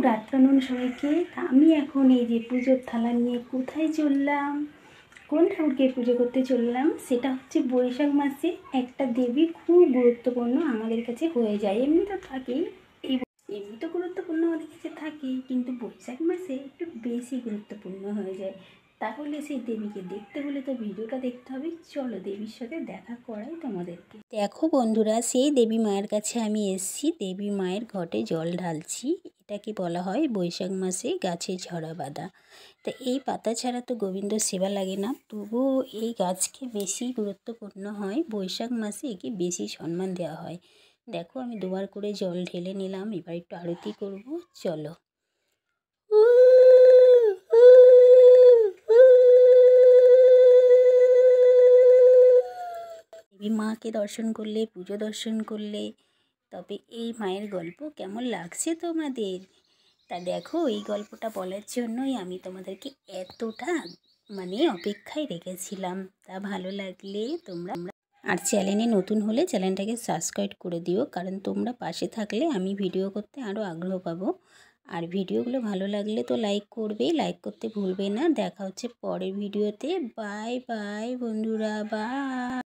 Good afternoon সবাইকে। আমি এখন এই যে পুজোর থালা নিয়ে কোথায় চললাম, কোন ঠাকুরকে পুজো করতে চললাম, সেটা হচ্ছে বৈশাখ মাসে একটা দেবী খুব গুরুত্বপূর্ণ আমাদের কাছে হয়ে যায়। এমনি তো থাকেই, এমনি তো গুরুত্বপূর্ণ আমাদের কাছে থাকেই, কিন্তু বৈশাখ মাসে একটু বেশি গুরুত্বপূর্ণ হয়ে যায়। তাহলে সেই দেবীকে দেখতে হলে তো ভিডিওটা দেখতে হবে। চলো দেবীর সাথে দেখা করাই তোমাদেরকে। দেখো বন্ধুরা, সেই দেবী মায়ের কাছে আমি এসেছি, দেবী মায়ের ঘটে জল ঢালছি। এটাকে বলা হয় বৈশাখ মাসে গাছে ঝরা বাঁধা। তা এই পাতা ছাড়া তো গোবিন্দ সেবা লাগে না, তবুও এই গাছকে বেশি গুরুত্বপূর্ণ হয়, বৈশাখ মাসে একে বেশি সম্মান দেওয়া হয়। দেখো আমি দুবার করে জল ঢেলে নিলাম, এবার একটু আরতি করব। চলো। দেবী মাকে দর্শন করলে, পুজো দর্শন করলে তবে এই মায়ের গল্প কেমন লাগছে তোমাদের? তা দেখো, এই গল্পটা বলার জন্যই আমি তোমাদেরকে এতটা অপেক্ষায় রেখেছিলাম। তা ভালো লাগলে তোমরা, আর চ্যানেলে নতুন হলে চ্যানেলটাকে সাবস্ক্রাইব করে দিও, কারণ তোমরা পাশে থাকলে আমি ভিডিও করতে আরও আগ্রহ পাবো। আর ভিডিওগুলো ভালো লাগলে তো লাইক করবে, লাইক করতে ভুলবে না। দেখা হচ্ছে পরের ভিডিওতে। বাই বাই বন্ধুরা, বাই।